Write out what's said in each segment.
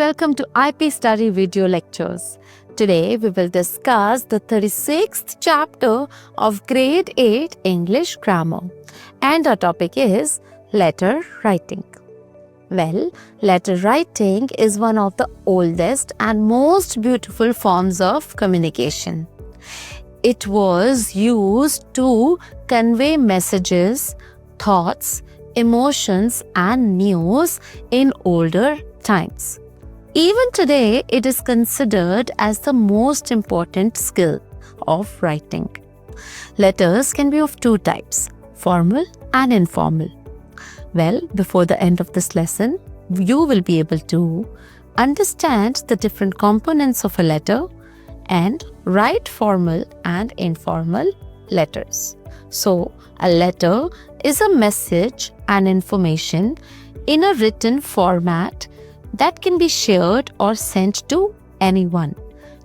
welcome to IP Study Video Lectures. Today we will discuss the 36th chapter of Grade 8 English Grammar, and our topic is letter writing. Well, letter writing is one of the oldest and most beautiful forms of communication. It was used to convey messages, thoughts, emotions, and news in older times. Even today, it is considered as the most important skill of writing. Letters can be of two types, formal and informal. Well, before the end of this lesson, you will be able to understand the different components of a letter and write formal and informal letters. So, a letter is a message and information in a written format that can be shared or sent to anyone.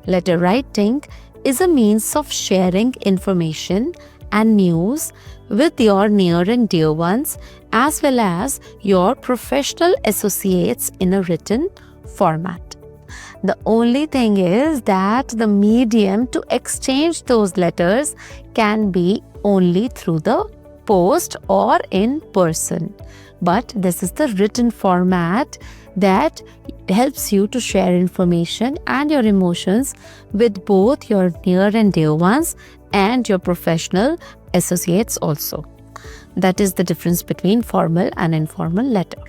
Letter writing is a means of sharing information and news with your near and dear ones as well as your professional associates in a written format. The only thing is that the medium to exchange those letters can be only through the post or in person. But this is the written format that helps you to share information and your emotions with both your near and dear ones and your professional associates also. That is the difference between formal and informal letter.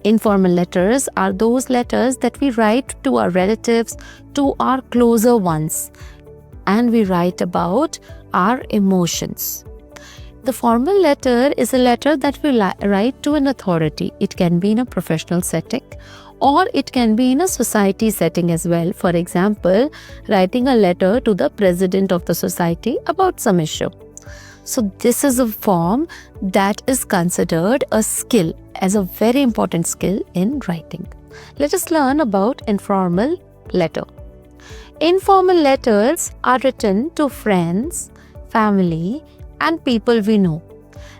Informal letters are those letters that we write to our relatives, to our closer ones, and we write about our emotions. The formal letter is a letter that we write to an authority. It can be in a professional setting or it can be in a society setting as well. For example, writing a letter to the president of the society about some issue. So this is a form that is considered a skill, as a very important skill in writing. Let us learn about informal letter. Informal letters are written to friends, family, and people we know.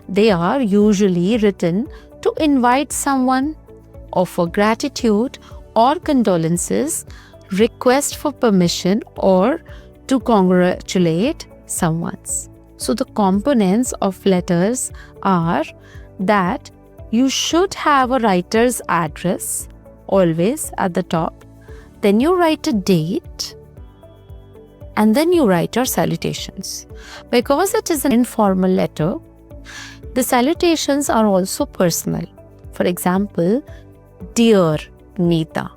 They are usually written to invite someone, offer gratitude or condolences, request for permission, or to congratulate someone. So the components of letters are that you should have a writer's address always at the top. Then you write a date, and then you write your salutations. Because it is an informal letter, the salutations are also personal. For example, dear Neeta,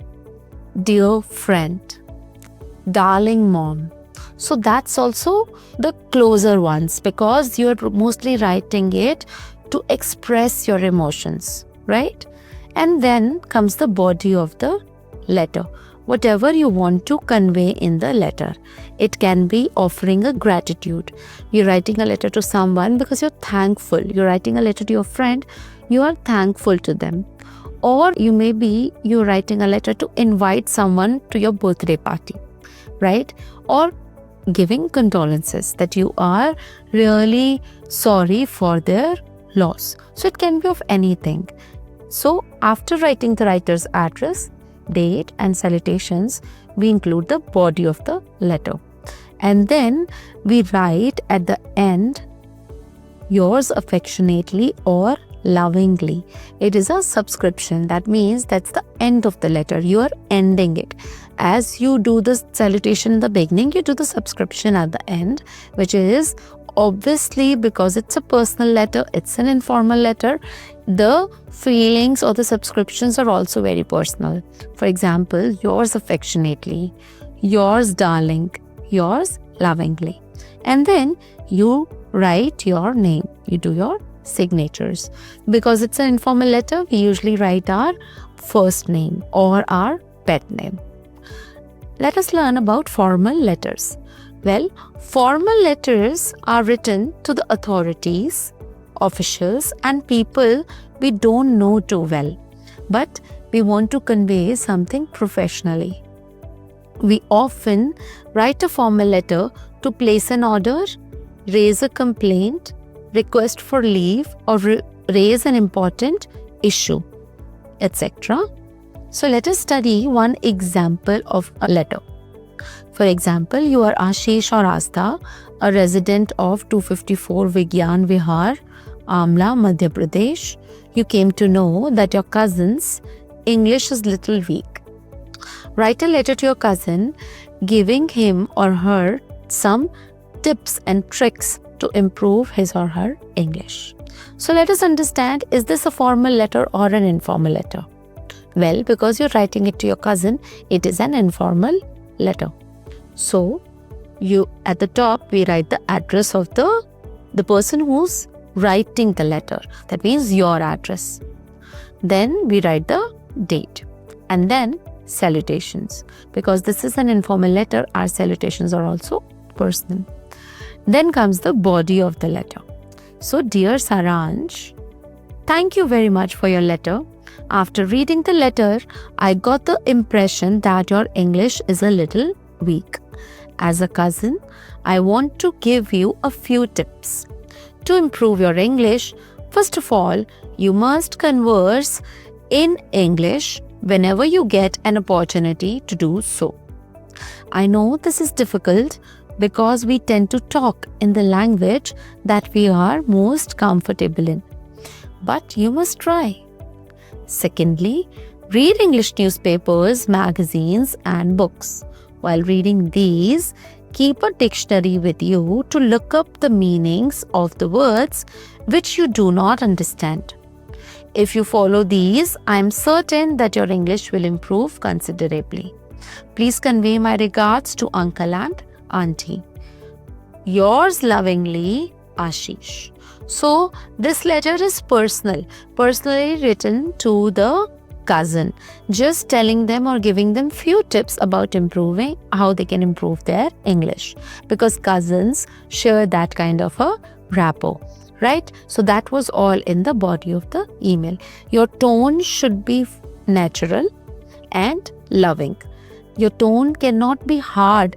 dear friend, darling mom. So that's also the closer ones because you're mostly writing it to express your emotions, right? And then comes the body of the letter. Whatever you want to convey in the letter. It can be offering a gratitude. You're writing a letter to someone because you're thankful. You're writing a letter to your friend, you are thankful to them. Or you're writing a letter to invite someone to your birthday party, right? Or giving condolences that you are really sorry for their loss. So it can be of anything. So after writing the writer's address, date and salutations, we include the body of the letter. And then we write at the end, yours affectionately or lovingly. It is a subscription. That means that's the end of the letter. You are ending it. As you do the salutation in the beginning, you do the subscription at the end, which is obviously because it's a personal letter, it's an informal letter, the feelings or the subscriptions are also very personal. For example, yours affectionately, yours darling, yours lovingly. And then you write your name, you do your signatures. Because it's an informal letter, we usually write our first name or our pet name. Let us learn about formal letters. Well, formal letters are written to the authorities, officials, and people we don't know too well, but we want to convey something professionally. We often write a formal letter to place an order, raise a complaint, request for leave, or raise an important issue, etc. So let us study one example of a letter. For example, you are Ashish or Asta, a resident of 254 Vigyan Vihar, Amla, Madhya Pradesh. You came to know that your cousin's English is little weak. Write a letter to your cousin giving him or her some tips and tricks to improve his or her English. So let us understand, is this a formal letter or an informal letter? Well, because you're writing it to your cousin, it is an informal letter. So, at the top, we write the address of the person who's writing the letter. That means your address. Then we write the date. And then salutations. Because this is an informal letter, our salutations are also personal. Then comes the body of the letter. So, dear Saransh, thank you very much for your letter. After reading the letter, I got the impression that your English is a little weak. As a cousin, I want to give you a few tips. To improve your English, first of all, you must converse in English whenever you get an opportunity to do so. I know this is difficult because we tend to talk in the language that we are most comfortable in. But you must try. Secondly, read English newspapers, magazines, and books. While reading these, keep a dictionary with you to look up the meanings of the words which you do not understand. If you follow these, I am certain that your English will improve considerably. Please convey my regards to Uncle and Auntie. Yours lovingly, Ashish. So, this letter is personally written to the cousin, just telling them or giving them few tips about improving, how they can improve their English, because cousins share that kind of a rapport, right? So that was all in the body of the email. Your tone should be natural and loving. Your tone cannot be hard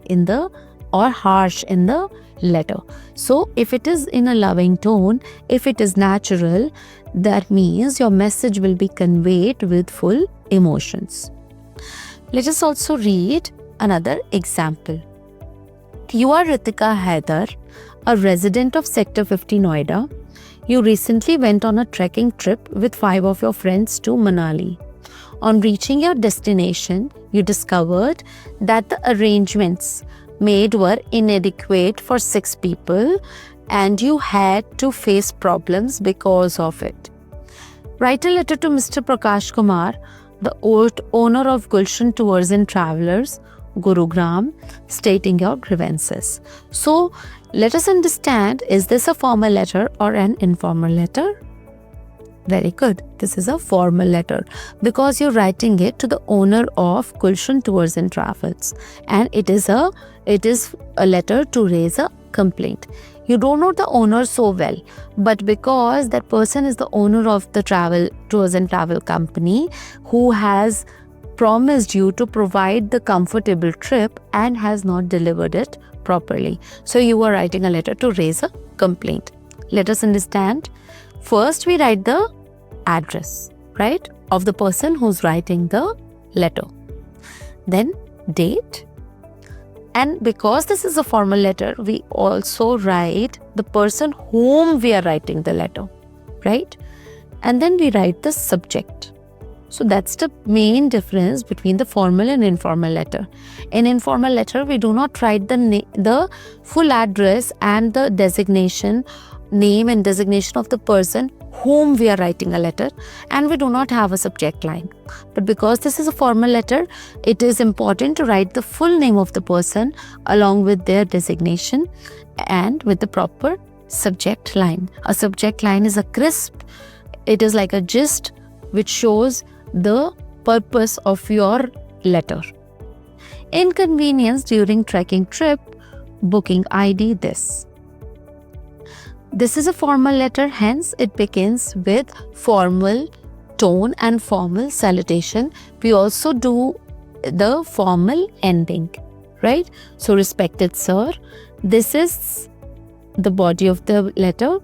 or harsh in the letter. So if it is in a loving tone, if it is natural, that means your message will be conveyed with full emotions. Let us also read another example. You are Ritika Haidar, a resident of Sector 50 Noida. You recently went on a trekking trip with 5 of your friends to Manali. On reaching your destination, you discovered that the arrangements made were inadequate for 6 people and you had to face problems because of it. Write a letter to Mr. Prakash Kumar, the old owner of Gulshan Tours and Travelers, Gurugram, stating your grievances. So, let us understand, is this a formal letter or an informal letter? Very good. This is a formal letter because you're writing it to the owner of Gulshan Tours and Travels, and it is a letter to raise a complaint. You don't know the owner so well, but because that person is the owner of the tours and travel company who has promised you to provide the comfortable trip and has not delivered it properly. So you are writing a letter to raise a complaint. Let us understand. First, we write the address, right, of the person who's writing the letter. Then date. And because this is a formal letter, we also write the person whom we are writing the letter, right? And then we write the subject. So that's the main difference between the formal and informal letter. In informal letter, we do not write the full address and the name and designation of the person whom we are writing a letter, and we do not have a subject line. But because this is a formal letter, it is important to write the full name of the person along with their designation and with the proper subject line. A subject line is a crisp, it is like a gist which shows the purpose of your letter. Inconvenience during trekking trip, booking ID this. This is a formal letter, hence it begins with formal tone and formal salutation. We also do the formal ending, right? So, respected sir, this is the body of the letter.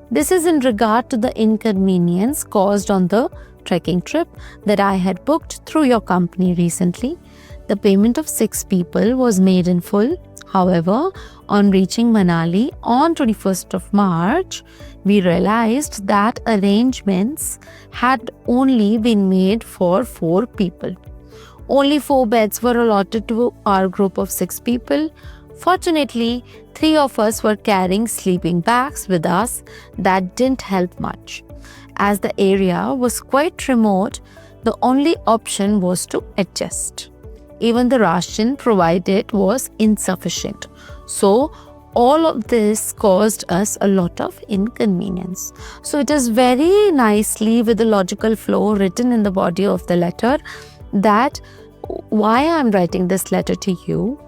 This is in regard to the inconvenience caused on the trekking trip that I had booked through your company recently. The payment of 6 people was made in full. However, on reaching Manali on 21st of March, we realized that arrangements had only been made for 4 people. Only 4 beds were allotted to our group of 6 people. Fortunately, 3 of us were carrying sleeping bags with us. That didn't help much. As the area was quite remote, the only option was to adjust. Even the ration provided was insufficient. So, all of this caused us a lot of inconvenience. So, it is very nicely with the logical flow written in the body of the letter that why I am writing this letter to you,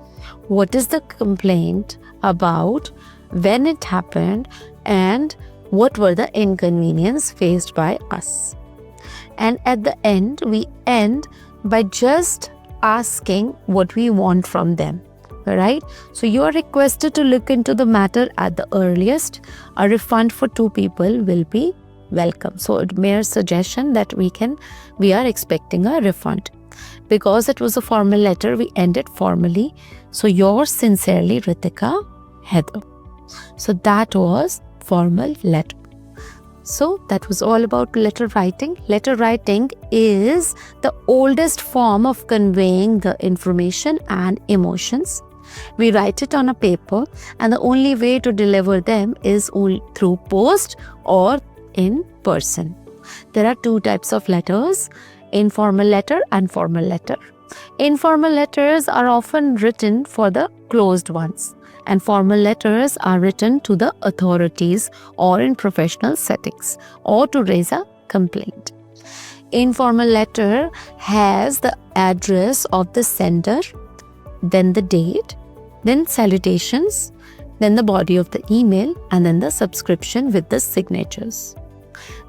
what is the complaint about, when it happened, and what were the inconvenience faced by us. And at the end, we end by just asking what we want from them, right? So you are requested to look into the matter at the earliest. A refund for 2 people will be welcome. So a mere suggestion that we are expecting a refund. Because it was a formal letter, we ended formally. So yours sincerely, Ritika, Heather. So that was formal letter. So that was all about letter writing. Letter writing is the oldest form of conveying the information and emotions. We write it on a paper, and the only way to deliver them is through post or in person. There are 2 types of letters: informal letter and formal letter. Informal letters are often written for the closed ones, and formal letters are written to the authorities or in professional settings or to raise a complaint. Informal letter has the address of the sender, then the date, then salutations, then the body of the email, and then the subscription with the signatures.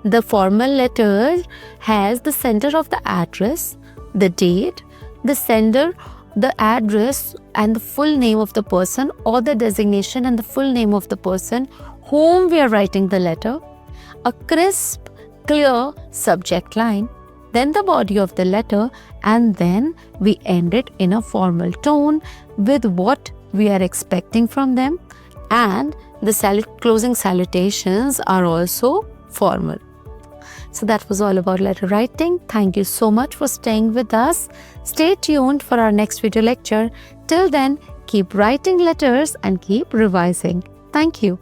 The formal letter has the sender of the address, the date, the sender, the address, and the full name of the person, or the designation and the full name of the person whom we are writing the letter, a crisp, clear subject line, then the body of the letter, and then we end it in a formal tone with what we are expecting from them, and the closing salutations are also formal. So that was all about letter writing. Thank you so much for staying with us. Stay tuned for our next video lecture. Till then, keep writing letters and keep revising. Thank you.